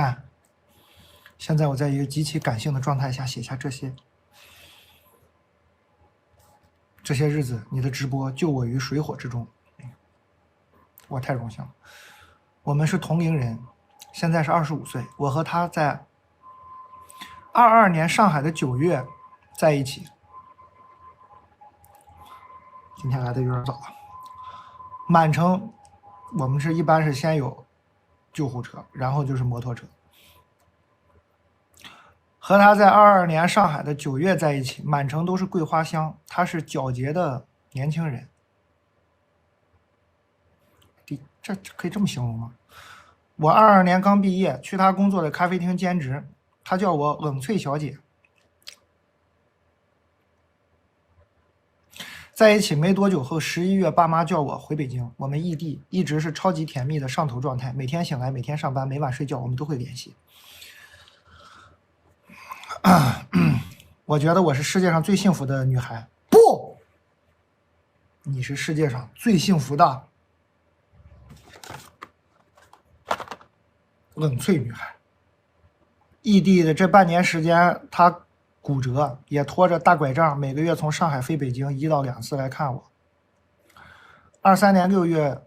但现在我在一个极其感性的状态下写下这些日子，你的直播救我于水火之中，我太荣幸了。我们是同龄人，现在是25岁，我和他在22年上海的9月在一起。今天来的有点早了。满城我们一般是先有救护车，然后就是摩托车。和他在22年上海的9月在一起，满城都是桂花香。他是皎洁的年轻人，这可以这么形容吗？我22年刚毕业，去他工作的咖啡厅兼职，他叫我冷翠小姐。在一起没多久后，11月爸妈叫我回北京，我们异地，一直是超级甜蜜的上头状态，每天醒来，每天上班，每晚睡觉，我们都会联系。我觉得我是世界上最幸福的女孩。不，你是世界上最幸福的冷翠女孩。异地的这半年时间，她骨折，也拖着大拐杖，每个月从上海飞北京1到2次来看我。23年6月，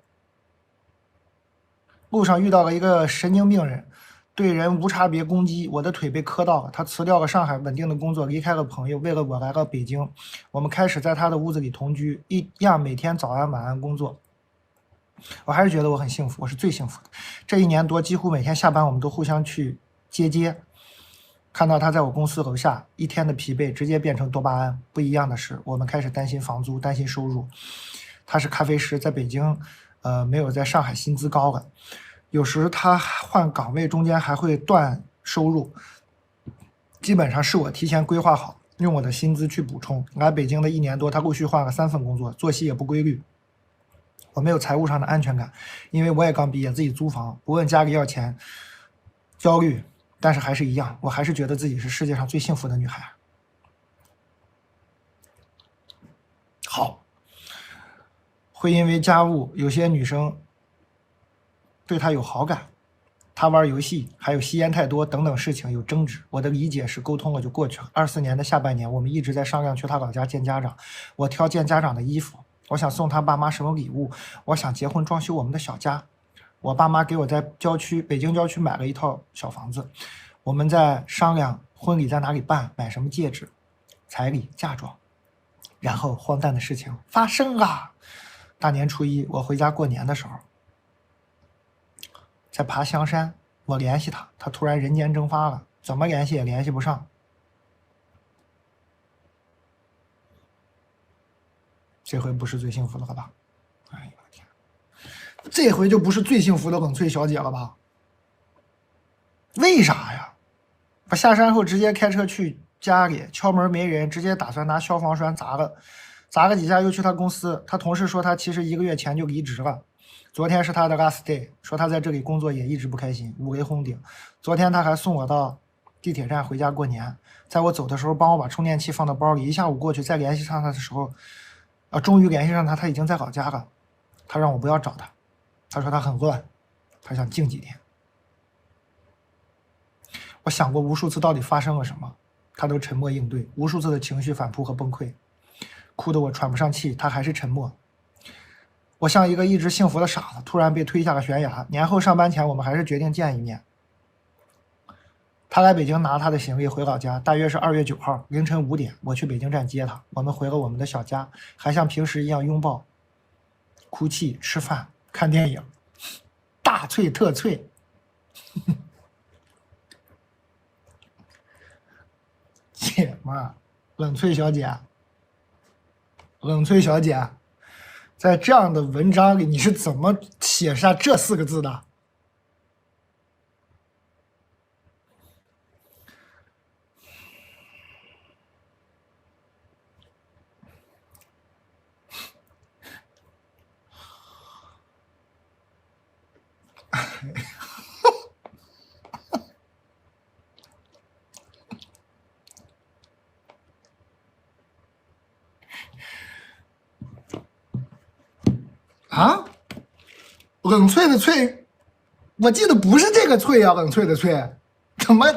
路上遇到了一个神经病人，对人无差别攻击，我的腿被磕到了。他辞掉了上海稳定的工作，离开了朋友，为了我来到北京。我们开始在他的屋子里同居，一样每天早安晚安工作。我还是觉得我很幸福，我是最幸福的。这1年多，几乎每天下班我们都互相去接。看到他在我公司楼下，一天的疲惫直接变成多巴胺。不一样的是，我们开始担心房租，担心收入。他是咖啡师，在北京，没有在上海薪资高了。有时他换岗位中间还会断收入，基本上是我提前规划好，用我的薪资去补充。来北京的1年多，他陆续换了3份工作，作息也不规律。我没有财务上的安全感，因为我也刚毕业，自己租房，不问家里要钱，焦虑。但是还是一样，我还是觉得自己是世界上最幸福的女孩。好，会因为家务，有些女生对他有好感，他玩游戏，还有吸烟太多等等事情有争执。我的理解是沟通了就过去了。24年的下半年，我们一直在商量去他老家见家长。我挑见家长的衣服，我想送他爸妈什么礼物，我想结婚装修我们的小家。我爸妈给我在北京郊区买了一套小房子，我们在商量婚礼在哪里办，买什么戒指、彩礼、嫁妆。然后荒诞的事情发生了。大年初一，我回家过年的时候，在爬香山，我联系他，他突然人间蒸发了，怎么联系也联系不上。这回不是最幸福的了吧？哎呦我天，这回就不是最幸福的冷翠小姐了吧？为啥呀？我下山后直接开车去家里，敲门没人，直接打算拿消防栓砸了几下，又去他公司。他同事说他其实1个月前就离职了，昨天是他的 last day， 说他在这里工作也一直不开心，五雷轰顶。昨天他还送我到地铁站回家过年，在我走的时候帮我把充电器放到包里，一下午过去再联系上他的时候，终于联系上他，他已经在老家了。他让我不要找他，他说他很乱，他想静几天。我想过无数次到底发生了什么，他都沉默应对，无数次的情绪反扑和崩溃，哭得我喘不上气，他还是沉默。我像一个一直幸福的傻子，突然被推下了悬崖。年后上班前，我们还是决定见一面。他来北京拿他的行李回老家，大约是2月9号凌晨5点，我去北京站接他。我们回了我们的小家，还像平时一样拥抱、哭泣、吃饭、看电影，大脆特脆。姐们儿，冷翠小姐，冷翠小姐，在这样的文章里，你是怎么写下这4个字的？啊，冷翠的翠我记得不是这个脆呀，冷脆的脆，怎么？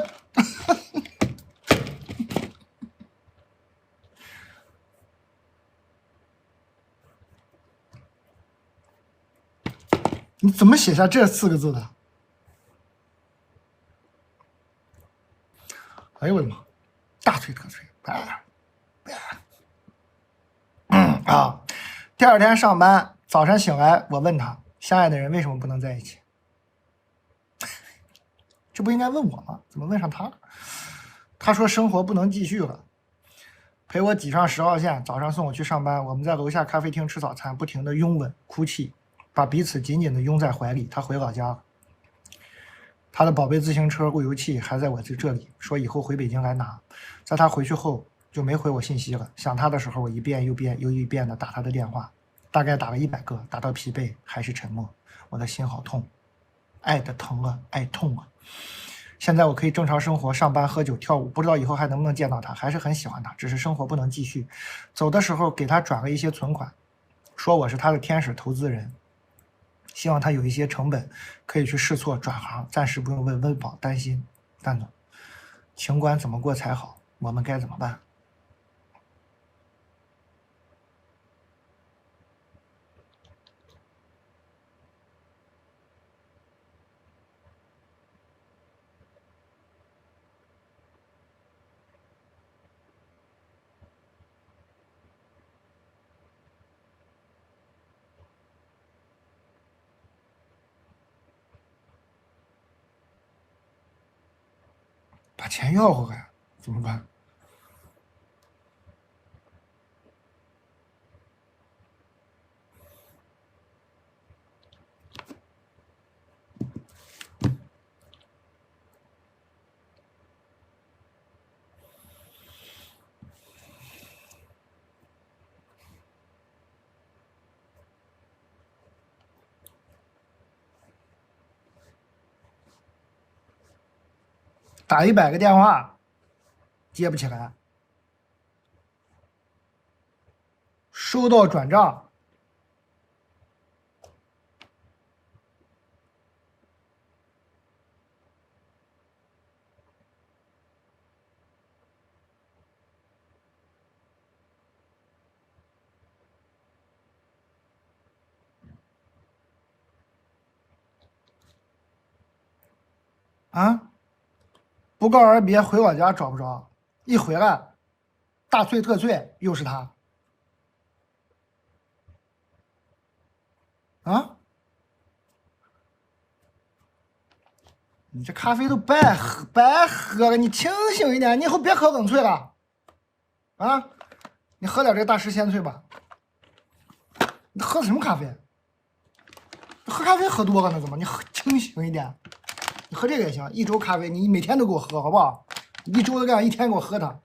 你怎么写下这4个字的？哎呦我的妈！大脆特脆，啊！第2天上班，早晨醒来，我问他，相爱的人为什么不能在一起？这不应该问我吗？怎么问上他了？他说生活不能继续了，陪我挤上10号线，早上送我去上班。我们在楼下咖啡厅吃早餐，不停的拥吻、哭泣，把彼此紧紧的拥在怀里。他回老家了，他的宝贝自行车路由器还在我这里，说以后回北京来拿。在他回去后就没回我信息了。想他的时候，我一遍又一遍的打他的电话，大概打了100个，打到疲惫还是沉默。我的心好痛，爱的疼啊，爱痛啊！现在我可以正常生活，上班、喝酒、跳舞，不知道以后还能不能见到他，还是很喜欢他，只是生活不能继续。走的时候给他转了一些存款，说我是他的天使投资人，希望他有一些成本可以去试错转行，暂时不用为温饱担心。蛋总，情关怎么过才好？我们该怎么办？把钱要回来怎么办？打100个电话，接不起来，收到转账，啊，不告而别回我家找不着，一回来，大脆特脆，又是他。啊，你这咖啡都白喝了，你清醒一点，你以后别喝冷萃了。啊，你喝点这大师鲜萃吧。你喝的什么咖啡？喝咖啡喝多了呢？怎么？你喝清醒一点。你喝这个也行，一周咖啡，你每天都给我喝，好不好？一周都这样，一天给我喝它。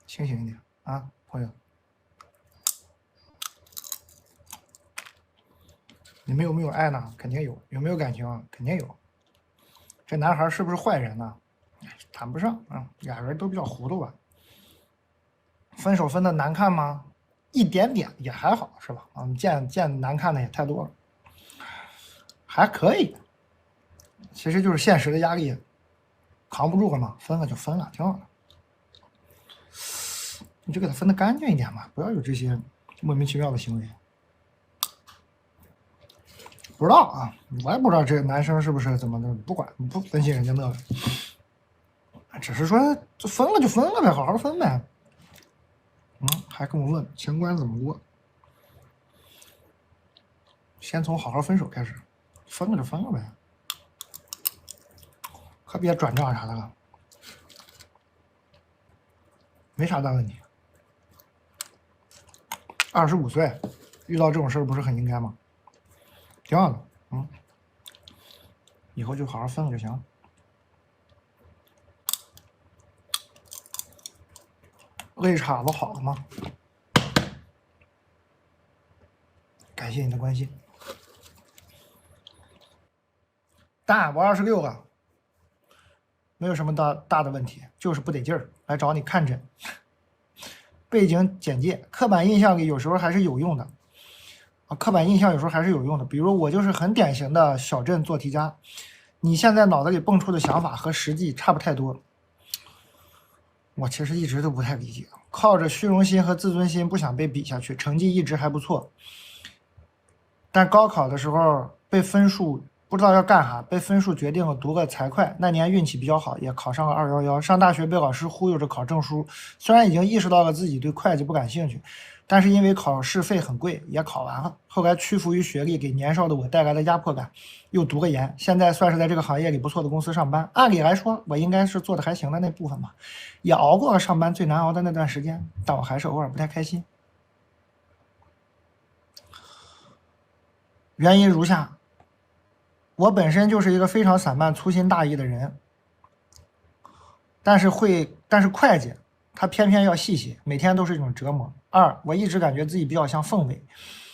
清醒一点啊，朋友。你们有没有爱呢？肯定有。有没有感情？肯定有。这男孩是不是坏人呢？谈不上啊，俩人都比较糊涂吧。分手分的难看吗？一点点也还好，是吧？啊，见难看的也太多了，还可以。其实就是现实的压力扛不住了嘛，分了就分了，挺好的。你就给他分得干净一点嘛，不要有这些莫名其妙的行为。不知道啊，我也不知道这个男生是不是怎么的，不管不分析人家那个，只是说就分了就分了呗，好好分呗。还跟我问情关怎么过，先从好好分手开始，分了就分了呗，可别转账啥的了，没啥大问题。25岁遇到这种事儿不是很应该吗？挺好的。以后就好好分了就行。胃岔子好了吗？感谢你的关心。但我26了，没有什么大的问题，就是不得劲儿，来找你看诊。背景简介，刻板印象里有时候还是有用的啊，刻板印象有时候还是有用的。比如我就是很典型的小镇做题家，你现在脑子里蹦出的想法和实际差不太多。我其实一直都不太理解，靠着虚荣心和自尊心不想被比下去，成绩一直还不错，但高考的时候被分数不知道要干啥，被分数决定了读个财会，那年运气比较好，也考上了211。上大学被老师忽悠着考证书，虽然已经意识到了自己对会计不感兴趣，但是因为考试费很贵，也考完了。后来屈服于学历给年少的我带来的压迫感，又读个研，现在算是在这个行业里不错的公司上班。按理来说，我应该是做的还行的那部分吧，也熬过了上班最难熬的那段时间，但我还是偶尔不太开心。原因如下。我本身就是一个非常散漫、粗心大意的人，但是会计他偏偏要细写，每天都是一种折磨。2，我一直感觉自己比较像凤尾，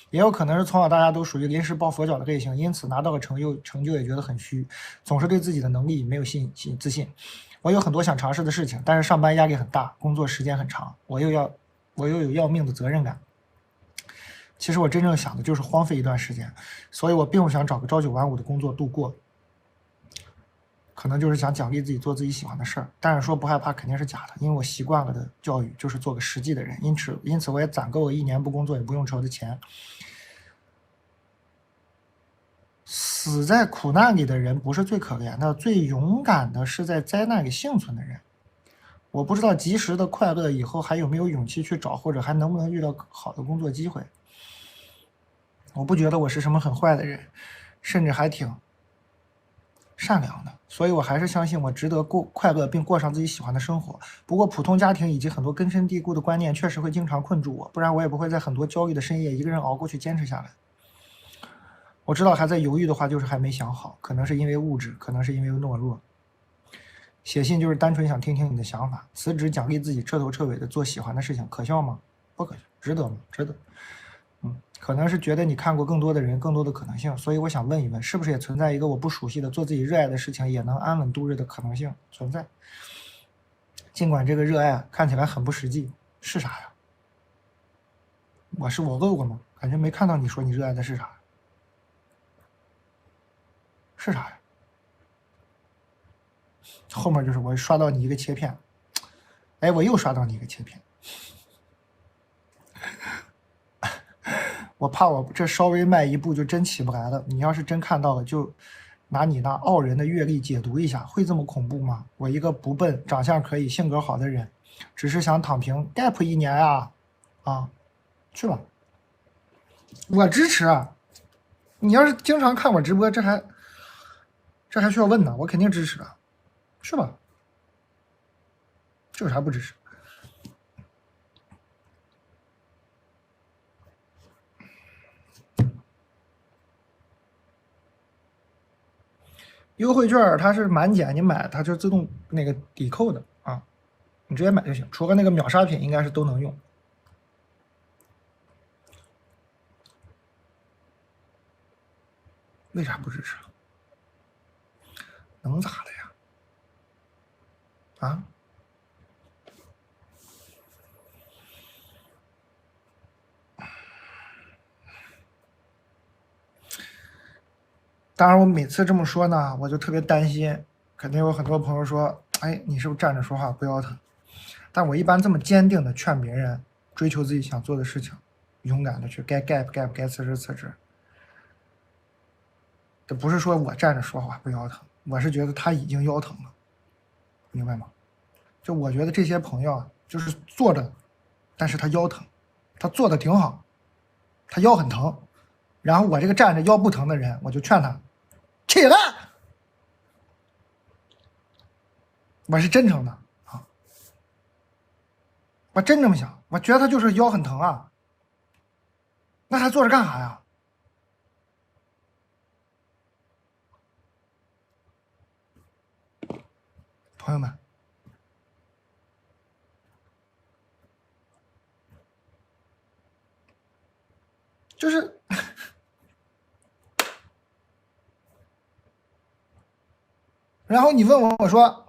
也有可能是从小大家都属于临时抱佛脚的类型，因此拿到了成就也觉得很虚，总是对自己的能力没有自信。我有很多想尝试的事情，但是上班压力很大，工作时间很长，我又有要命的责任感。其实我真正想的就是荒废一段时间，所以我并不想找个朝9晚5的工作度过，可能就是想奖励自己做自己喜欢的事儿。但是说不害怕肯定是假的，因为我习惯了的教育就是做个实际的人，因此我也攒够了1年不工作也不用愁的钱。死在苦难里的人不是最可怜的，最勇敢的是在灾难里幸存的人。我不知道及时的快乐以后还有没有勇气去找，或者还能不能遇到好的工作机会。我不觉得我是什么很坏的人，甚至还挺善良的，所以我还是相信我值得快乐并过上自己喜欢的生活。不过普通家庭以及很多根深蒂固的观念确实会经常困住我，不然我也不会在很多焦虑的深夜一个人熬过去坚持下来。我知道还在犹豫的话就是还没想好，可能是因为物质，可能是因为懦弱。写信就是单纯想听听你的想法，辞职奖励自己彻头彻尾的做喜欢的事情，可笑吗？不可笑，值得吗？值得。可能是觉得你看过更多的人，更多的可能性，所以我想问一问，是不是也存在一个我不熟悉的做自己热爱的事情也能安稳度日的可能性存在？尽管这个热爱看起来很不实际，是啥呀？我漏过吗？感觉没看到你说你热爱的是啥？是啥呀？后面就是我刷到你一个切片，哎，我又刷到你一个切片。我怕我这稍微迈一步就真起不来了。你要是真看到了，就拿你那傲人的阅历解读一下，会这么恐怖吗？我一个不笨、长相可以、性格好的人，只是想躺平 gap 1年啊，去吧，我支持啊。你要是经常看我直播，这还需要问呢？我肯定支持啊，去吧，这有啥不支持？优惠券它是满减，你买它就自动那个抵扣的啊，你直接买就行。除了那个秒杀品，应该是都能用。为啥不支持？能咋的呀？啊？当然，我每次这么说呢，我就特别担心，肯定有很多朋友说：“哎，你是不是站着说话不腰疼？”但我一般这么坚定的劝别人追求自己想做的事情，勇敢的去该 gap，该辞职。这不是说我站着说话不腰疼，我是觉得他已经腰疼了，明白吗？就我觉得这些朋友啊，就是坐着，但是他腰疼，他坐的挺好，他腰很疼，然后我这个站着腰不疼的人，我就劝他起来，我是真诚的啊，我真这么想，我觉得他就是腰很疼啊，那他坐着干啥呀？朋友们，就是，然后你问我说，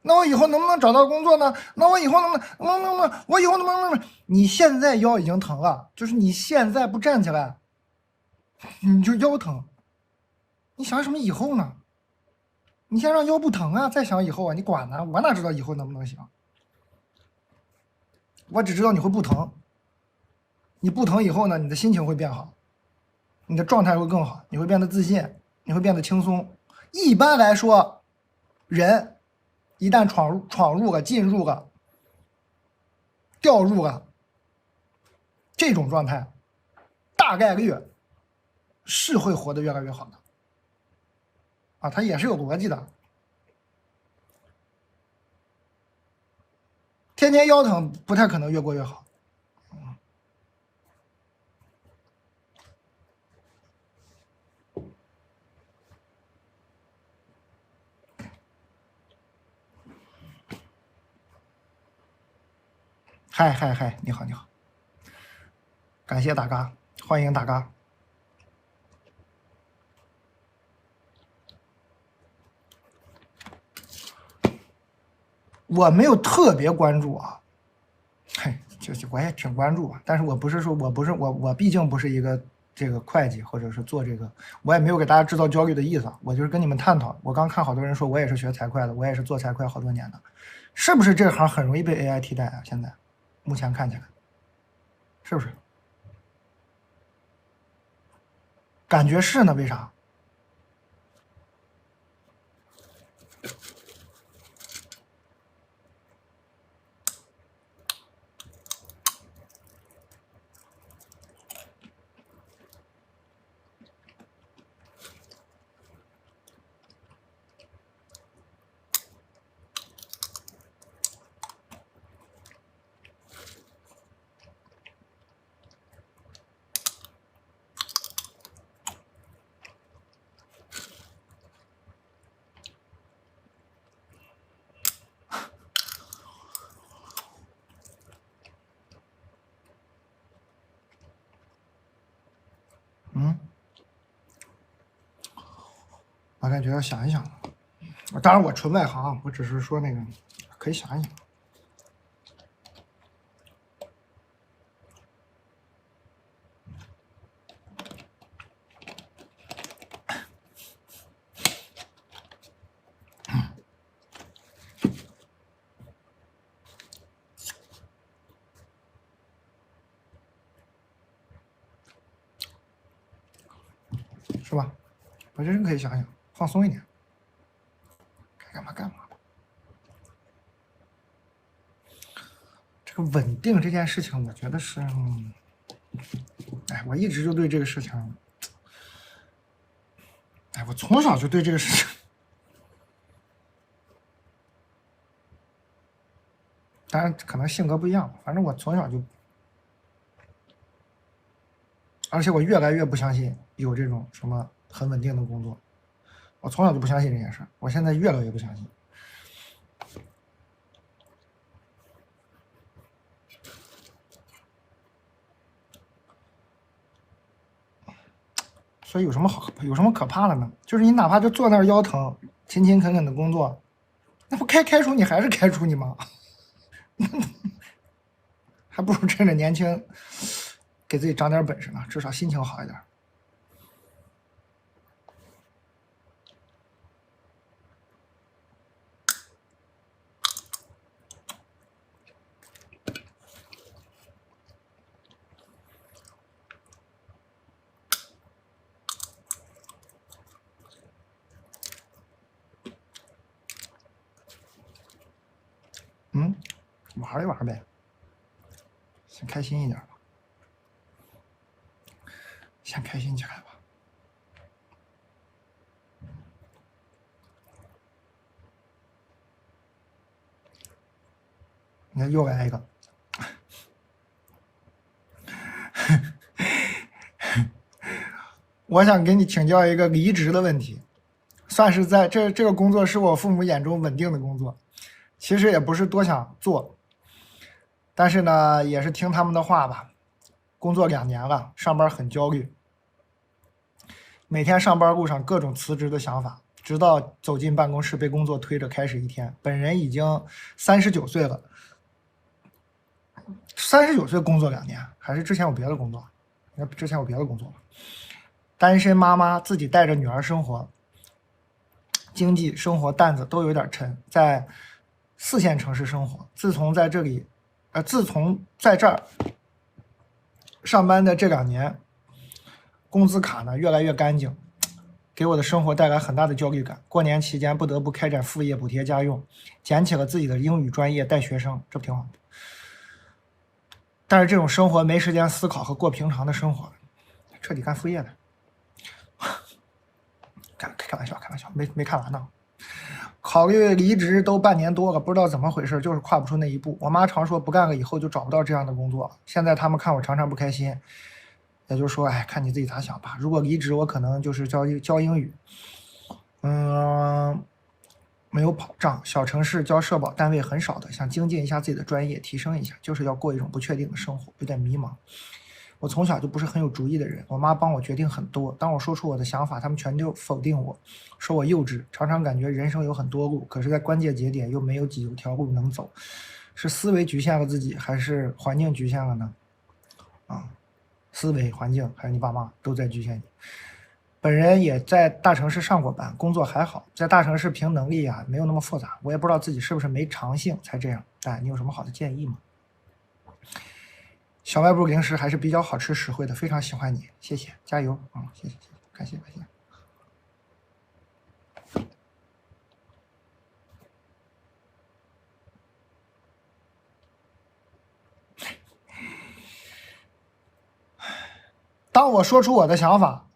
那我以后能不能找到工作呢？那我以后能不能，我以后能不能？你现在腰已经疼了，就是你现在不站起来，你就腰疼。你想什么以后呢？你先让腰不疼啊，再想以后啊，你管呢？我哪知道以后能不能行？我只知道你会不疼。你不疼以后呢，你的心情会变好，你的状态会更好，你会变得自信，你会变得轻松。一般来说，人一旦进入了、掉入了这种状态，大概率是会活得越来越好的啊，它也是有逻辑的。天天腰疼不太可能越过越好。嗨，你好，感谢大嘎，欢迎大嘎。我没有特别关注啊，嘿，就是我也挺关注啊，但是我毕竟不是一个这个会计，或者是做这个，我也没有给大家制造焦虑的意思，我就是跟你们探讨。我刚看好多人说我也是学财会的，我也是做财会好多年的，是不是这行很容易被 AI 替代啊？现在目前看起来，是不是？感觉是呢，为啥？嗯，我感觉要想一想。当然我纯外行，我只是说那个可以想一想。是吧？我觉得可以想想，放松一点，该干嘛干嘛吧。这个稳定这件事情，我觉得是，哎，我一直就对这个事情，哎，我从小就对这个事情，当然可能性格不一样，反正我从小就，而且我越来越不相信有这种什么很稳定的工作，我从小就不相信这件事，我现在越来越不相信。所以有什么可怕的呢？就是你哪怕就坐那儿腰疼，勤勤恳恳的工作，那不开除你还是开除你吗？还不如趁着年轻，给自己长点本事呢，至少心情好一点。玩一玩呗，先开心一点吧，先开心起来吧。你看又来一个，我想给你请教一个离职的问题。算是在这个工作是我父母眼中稳定的工作，其实也不是多想做，但是呢，也是听他们的话吧。工作2年了，上班很焦虑，每天上班路上各种辞职的想法，直到走进办公室被工作推着开始一天。本人已经39岁了，39岁工作2年，还是之前有别的工作？应该之前有别的工作吧。单身妈妈自己带着女儿生活，经济生活担子都有点沉，在4线城市生活。自从在这儿上班的这2年，工资卡呢越来越干净，给我的生活带来很大的焦虑感。过年期间不得不开展副业补贴家用，捡起了自己的英语专业带学生，这不挺好？但是这种生活没时间思考和过平常的生活，彻底干副业了。开玩笑，没看完呢。考虑离职都半年多了，不知道怎么回事，就是跨不出那一步。我妈常说不干了以后就找不到这样的工作，现在他们看我常常不开心，也就是说，哎，看你自己咋想吧。如果离职，我可能就是教英语，没有保障，小城市交社保单位很少的，想精进一下自己的专业，提升一下，就是要过一种不确定的生活，有点迷茫。我从小就不是很有主意的人，我妈帮我决定很多。当我说出我的想法，他们全都否定我，说我幼稚。常常感觉人生有很多路，可是在关键节点又没有几条路能走。是思维局限了自己，还是环境局限了呢？思维、环境还有你爸妈都在局限你。本人也在大城市上过班，工作还好，在大城市凭能力啊，没有那么复杂。我也不知道自己是不是没长性才这样。哎，你有什么好的建议吗？小卖部零食还是比较好吃实惠的，非常喜欢你，谢谢，加油啊！谢谢，感谢。当我说出我的想法，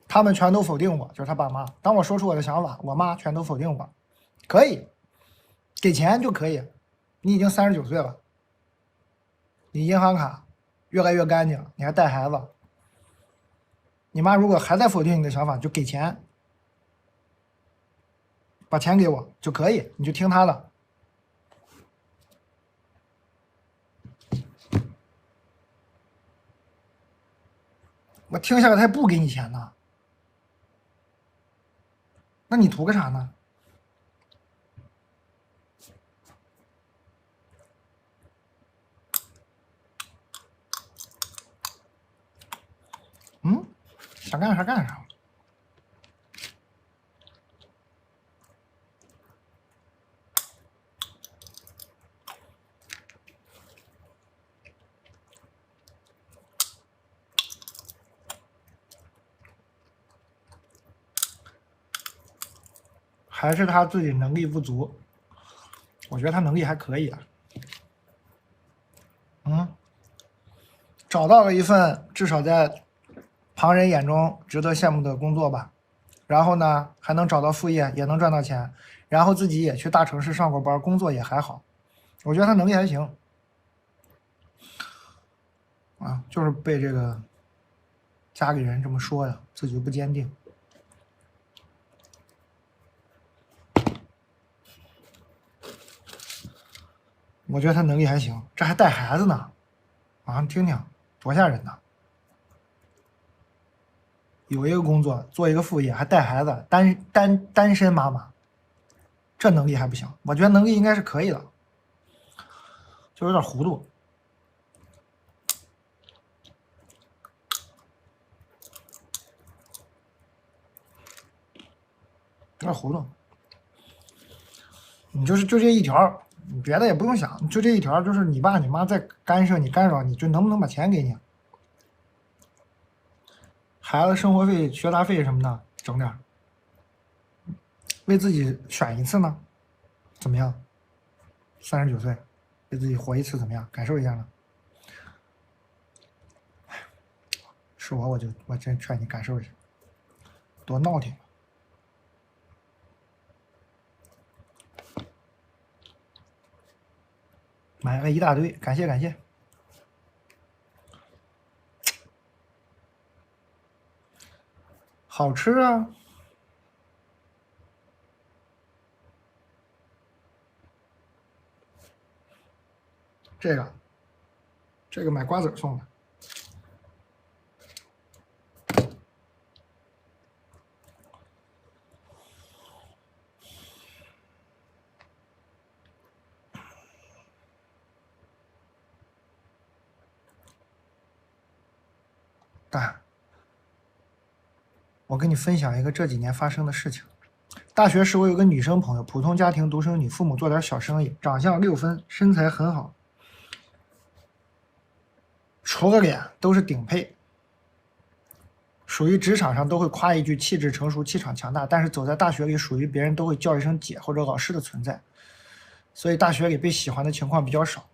他们全都否定我，就是他爸妈。当我说出我的想法，我妈全都否定我。可以，给钱就可以。你已经39岁了，你银行卡越来越干净，你还带孩子。你妈如果还在否定你的想法，就给钱，把钱给我就可以，你就听她的。我听下来他不给你钱呢，那你图个啥呢？想干啥干啥。还是他自己能力不足，我觉得他能力还可以啊。找到了一份至少在旁人眼中值得羡慕的工作吧，然后呢还能找到副业，也能赚到钱，然后自己也去大城市上过班，工作也还好，我觉得他能力还行。就是被这个家里人这么说呀，自己就不坚定。我觉得他能力还行，这还带孩子呢，你听听，多吓人呐！有一个工作，做一个副业，还带孩子，单身妈妈，这能力还不行？我觉得能力应该是可以的，就有点糊涂。有点糊涂。你就这一条，你别的也不用想，就这一条，就是你爸你妈在干涉你、干扰你，就能不能把钱给你？孩子生活费、学杂费什么的，整点，为自己选一次呢？怎么样？39岁，为自己活一次怎么样？感受一下呢？是我真劝你感受一下，多闹挺。买了一大堆，感谢。好吃啊。这个买瓜子送的。但我跟你分享一个这几年发生的事情。大学时我有个女生朋友，普通家庭独生女，父母做点小生意，长相6分，身材很好，除了脸都是顶配，属于职场上都会夸一句气质成熟、气场强大，但是走在大学里属于别人都会叫一声姐或者老师的存在，所以大学里被喜欢的情况比较少。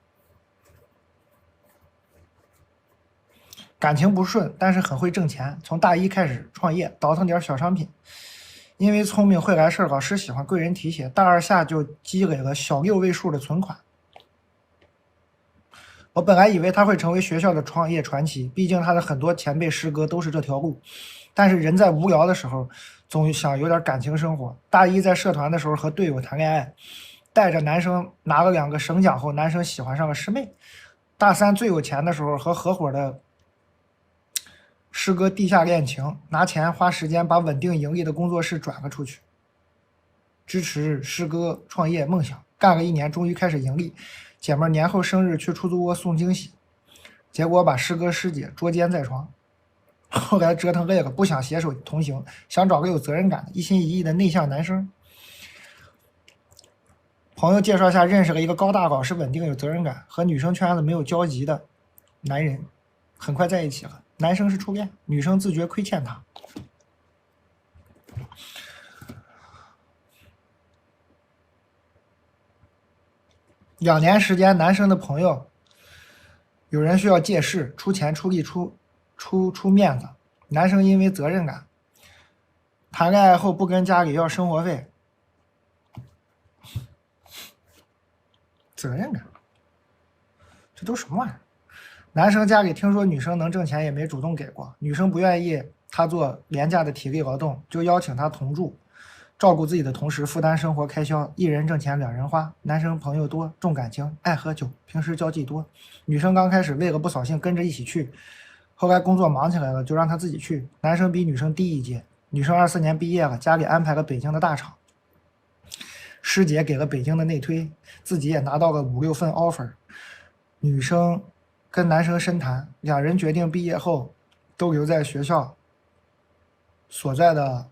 感情不顺，但是很会挣钱，从大一开始创业，倒腾点小商品。因为聪明会来事，老师喜欢，贵人提携，大二下就积累了小6位数的存款。我本来以为他会成为学校的创业传奇，毕竟他的很多前辈师哥都是这条路。但是人在无聊的时候，总想有点感情生活。大一在社团的时候和队友谈恋爱，带着男生拿了2个省奖后，男生喜欢上了师妹。大三最有钱的时候和合伙的师哥地下恋情，拿钱花时间把稳定盈利的工作室转了出去，支持师哥创业梦想。干了1年，终于开始盈利。姐妹年后生日去出租屋送惊喜，结果把师哥师姐捉奸在床。后来折腾累了，不想携手同行，想找个有责任感的、一心一意的内向男生。朋友介绍下认识了一个高大老实、稳定、有责任感、和女生圈子没有交集的男人，很快在一起了。男生是初恋，女生自觉亏欠他。2年时间，男生的朋友有人需要借势，出钱出力出面子。男生因为责任感，谈恋爱后不跟家里要生活费。责任感，这都什么玩意儿？男生家里听说女生能挣钱，也没主动给过。女生不愿意他做廉价的体力劳动，就邀请他同住，照顾自己的同时负担生活开销，一人挣钱2人花。男生朋友多，重感情，爱喝酒，平时交际多。女生刚开始为了不扫兴跟着一起去，后来工作忙起来了，就让他自己去。男生比女生低一届，女生24年毕业了，家里安排了北京的大厂，师姐给了北京的内推，自己也拿到了5、6份 offer。女生跟男生深谈，2人决定毕业后都留在学校所在的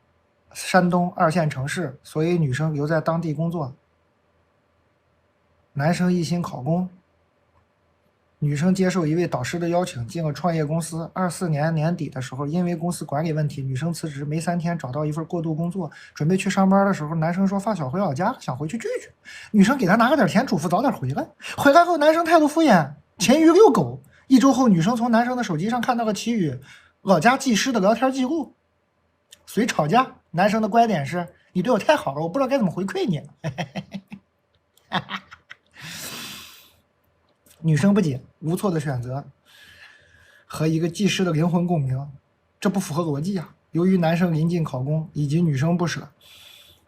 山东2线城市，所以女生留在当地工作，男生一心考公。女生接受一位导师的邀请，进了创业公司。24年年底的时候，因为公司管理问题，女生辞职，没3天找到一份过渡工作，准备去上班的时候，男生说发小回老家，想回去聚聚。女生给他拿了点钱，嘱咐早点回来。回来后，男生态度敷衍，勤于遛狗。1周后，女生从男生的手机上看到了其与老家技师的聊天记录，随吵架。男生的观点是：你对我太好了，我不知道该怎么回馈你。女生不解，无措的选择和一个技师的灵魂共鸣，这不符合逻辑啊。由于男生临近考公以及女生不舍，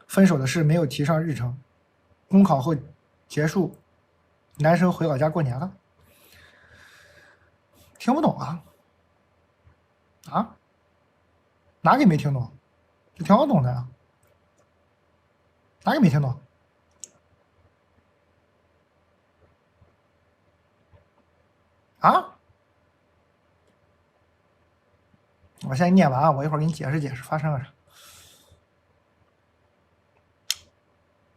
分手的事没有提上日程。公考后结束，男生回老家过年了。听不懂啊？啊？哪里没听懂？这挺好懂的呀。哪里没听懂？啊？我现在念完，我一会儿给你解释解释发生了啥。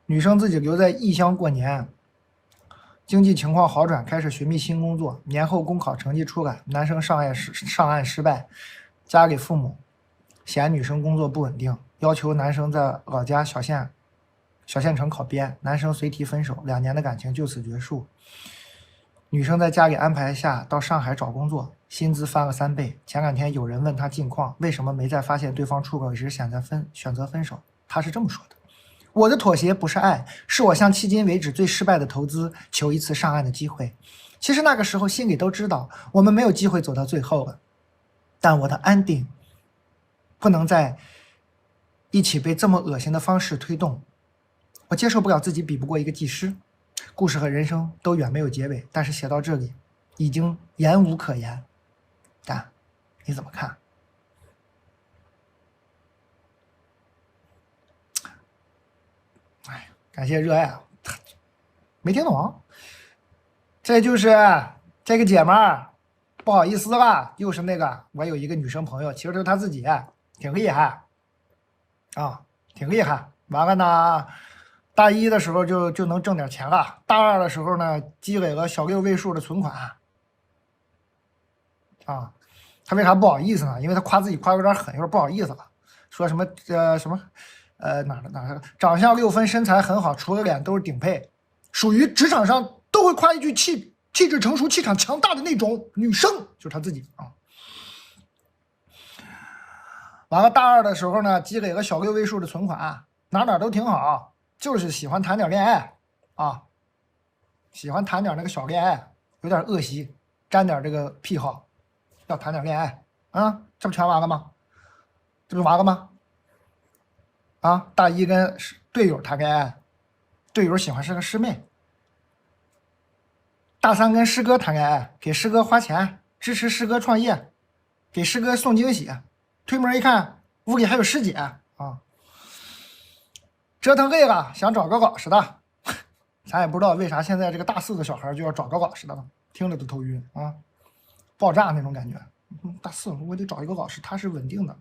女生自己留在异乡过年，经济情况好转，开始寻觅新工作。年后公考成绩出来，男生上岸失败，家里父母嫌女生工作不稳定，要求男生在老家小县城考编，男生随提分手，2年的感情就此结束。女生在家里安排下到上海找工作，薪资翻了3倍。前2天有人问她近况，为什么没在发现对方出轨时选择分手？她是这么说的：我的妥协不是爱，是我向迄今为止最失败的投资，求一次上岸的机会。其实那个时候心里都知道，我们没有机会走到最后了，但我的安定不能在一起被这么恶心的方式推动。我接受不了自己比不过一个技师。故事和人生都远没有结尾，但是写到这里，已经言无可言。但你怎么看？哎，感谢热爱啊！没听懂，这就是这个姐们儿，不好意思了，又是那个我有一个女生朋友，其实是她自己，挺厉害啊，挺厉害。完了呢，大一的时候就能挣点钱了，大二的时候呢，积累了小6位数的存款啊。她为啥不好意思呢？因为她夸自己夸有点狠，有点不好意思了，说什么哪长相6分，身材很好，除了脸都是顶配，属于职场上都会夸一句气质成熟、气场强大的那种女生，就是她自己啊。完了，大二的时候呢，积累了小6位数的存款，哪都挺好，就是喜欢谈点恋爱啊，喜欢谈点那个小恋爱，有点恶习，沾点这个癖好，要谈点恋爱啊，这不全完了吗？这不完了吗？啊，大一跟队友谈恋爱，队友喜欢是个师妹。大三跟师哥谈恋爱，给师哥花钱，支持师哥创业，给师哥送惊喜。推门一看，屋里还有师姐啊！折腾累了，想找个老实的。咱也不知道为啥现在这个大4的小孩就要找个老实的了，听着都头晕啊，爆炸那种感觉。大4我得找一个老实，踏实稳定的，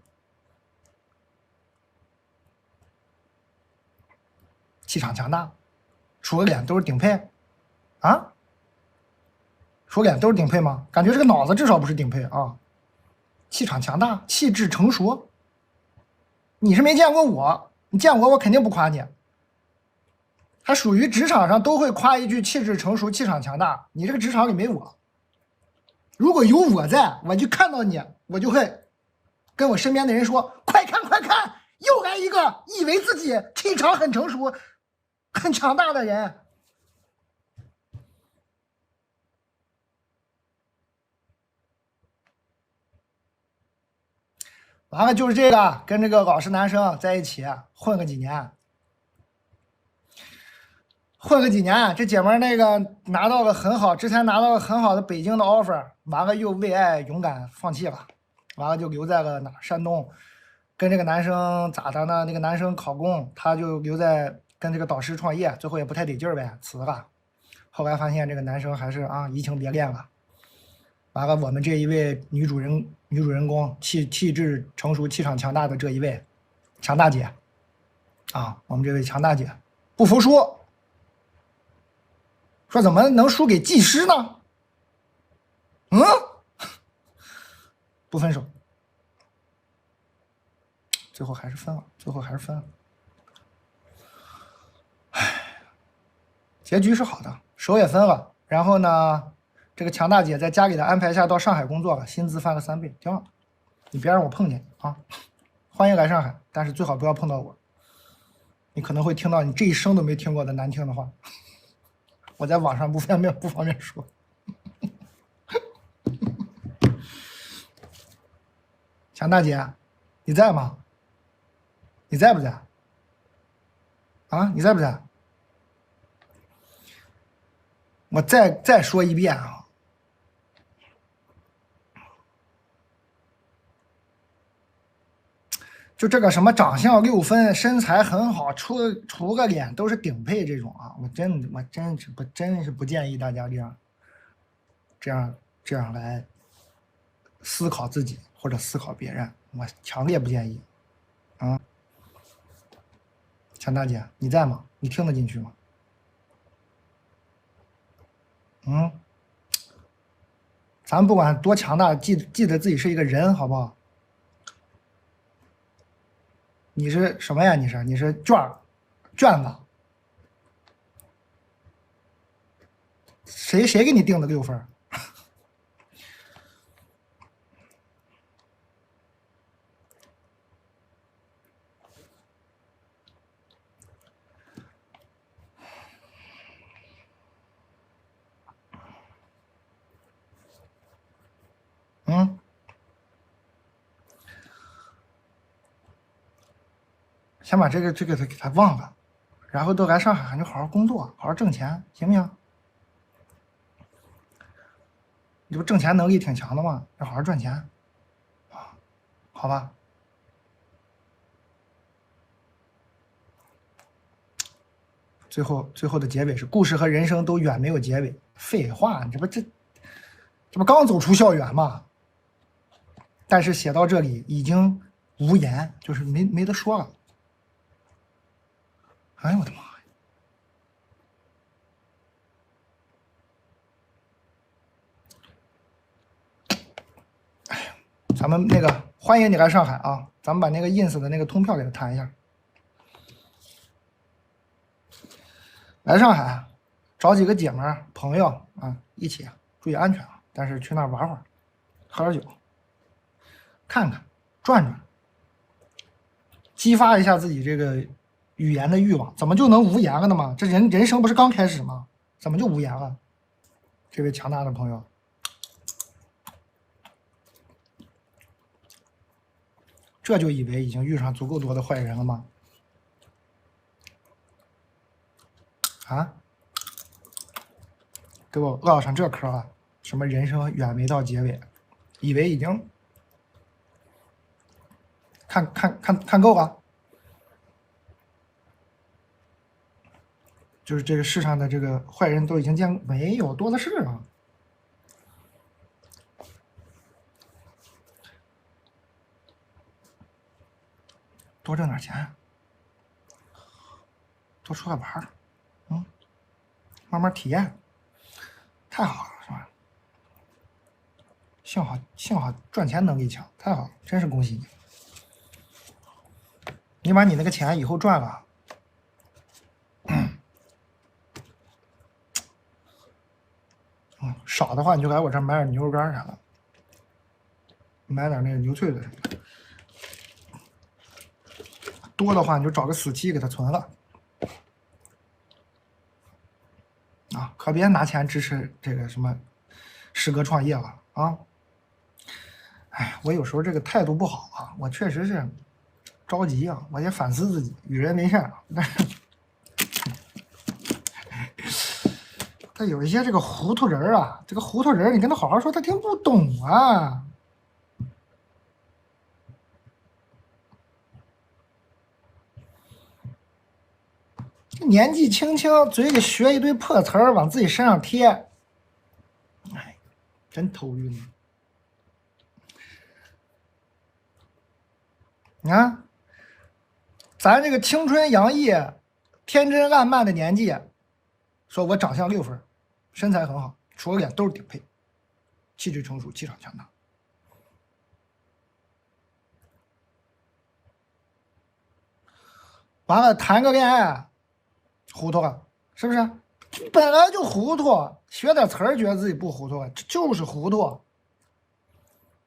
气场强大，除了脸都是顶配啊？除脸都是顶配吗？感觉这个脑子至少不是顶配啊。气场强大，气质成熟。你是没见过我，你见我肯定不夸你。还属于职场上都会夸一句气质成熟、气场强大。你这个职场里没我，如果有我在，我就看到你，我就会跟我身边的人说：“快看，快看，又来一个以为自己气场很成熟、很强大的人。”完了就是这个，跟这个老实男生在一起混了几年，这姐们那个拿到了很好，之前拿到了很好的北京的 offer， 完了又为爱勇敢放弃了，完了就留在了哪山东，跟这个男生咋的呢？那个男生考公，他就留在跟这个导师创业，最后也不太得劲儿呗，辞了。后来发现这个男生还是移情别恋了。完了，我们这一位女主人公气质成熟、气场强大的这一位强大姐我们这位强大姐不服输，说怎么能输给技师呢？不分手，最后还是分了，结局是好的，手也分了，然后呢，这个强大姐在家里的安排下到上海工作了，薪资翻了3倍，挺好。你别让我碰见啊！欢迎来上海，但是最好不要碰到我。你可能会听到你这一生都没听过的难听的话，我在网上不方便说。强大姐，你在吗？你在不在？你在不在？我再说一遍啊！就这个什么长相6分，身材很好，除个脸都是顶配这种我真是不建议大家这样来思考自己或者思考别人，我强烈不建议强大姐，你在吗？你听得进去吗？咱不管多强大，记得自己是一个人，好不好？你是什么呀？你是卷子？谁给你定的6分？先把这个给他忘了，然后都来上海，你就好好工作，好好挣钱，行不行？你不挣钱能力挺强的吗？要好好赚钱啊，好吧？最后的结尾是故事和人生都远没有结尾。废话，你这不刚走出校园吗？但是写到这里已经无言，就是没得说了。哎呦我的妈呀！哎呀，咱们那个欢迎你来上海啊！咱们把那个 ins 的那个通票给他谈一下。来上海，找几个姐们儿朋友啊，一起注意安全啊！但是去那儿玩会儿，喝点酒，看看，转转，激发一下自己这个语言的欲望。怎么就能无言了呢吗？这人生不是刚开始吗？怎么就无言了？这位强大的朋友，这就以为已经遇上足够多的坏人了吗？啊？给我唠上这嗑了，什么人生远没到结尾，以为已经看够了，就是这个世上的这个坏人都已经见没有，多的是啊。多挣点钱，多出来玩儿，慢慢体验，太好了，是吧？幸好赚钱能力强，太好了，真是恭喜你！你把你那个钱以后赚了，少的话你就来我这儿买点牛肉干啥的，买点那个牛脆的什么的。多的话你就找个死期给他存了，啊，可别拿钱支持这个什么师哥创业了啊！哎，我有时候这个态度不好啊，我确实是着急啊，我也反思自己，与人为善啊。但是，他有一些这个糊涂人啊，这个糊涂人，你跟他好好说，他听不懂啊。年纪轻轻，嘴里学一堆破词儿，往自己身上贴，哎，真头晕。你看，咱这个青春洋溢、天真烂漫的年纪，说我长相6分，身材很好，除了脸都是顶配，气质成熟，气场强大。完了，谈个恋爱，糊涂了，是不是？本来就糊涂，学点词儿觉得自己不糊涂，这就是糊涂。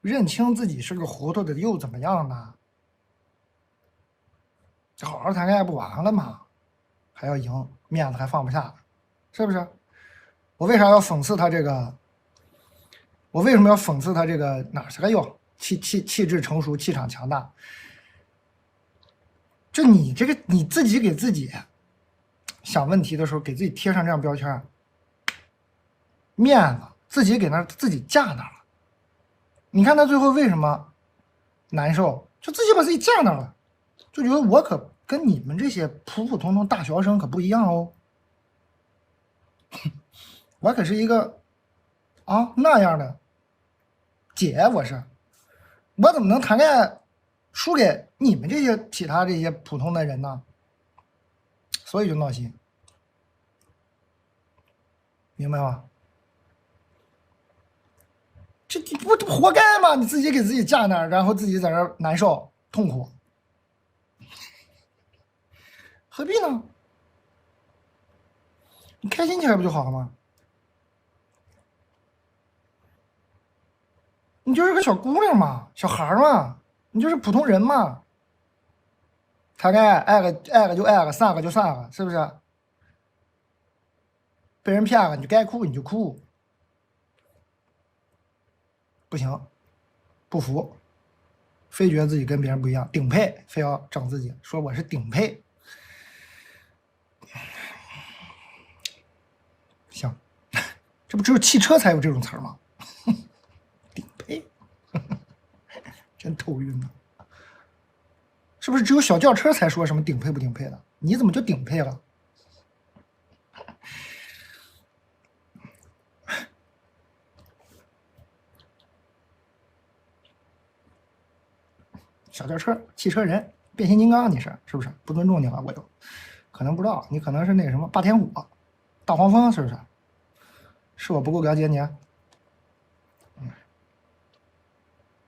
认清自己是个糊涂的又怎么样呢？好好谈恋爱不完了吗？还要赢，面子还放不下，是不是？我为啥要讽刺他这个？我为什么要讽刺他这个哪是个哟？气质成熟，气场强大。就你这个你自己给自己想问题的时候，给自己贴上这样标签，面子自己给那自己架那了。你看他最后为什么难受？就自己把自己架那了，就觉得我可跟你们这些普普通通大学生可不一样哦，我可是一个啊那样的姐，我怎么能谈恋爱输给你们这些其他这些普通的人呢？所以就闹心，明白吗？这不活该吗？你自己给自己架那儿，然后自己在那儿难受痛苦，何必呢？你开心起来不就好了吗？你就是个小姑娘嘛，小孩嘛，你就是普通人嘛。谈恋爱爱了就爱了，散了就散了，是不是？被人骗了，你就该哭你就哭，不行，不服，非觉得自己跟别人不一样，顶配，非要整自己，说我是顶配。行，这不只有汽车才有这种词儿吗？顶配，真头晕呢。是不是只有小轿车才说什么顶配不顶配的？你怎么就顶配了？小轿车、汽车人、变形金刚，你是不是不尊重你了？我就可能不知道，你可能是那个什么霸天虎、大黄蜂，是不是？是我不够了解你啊？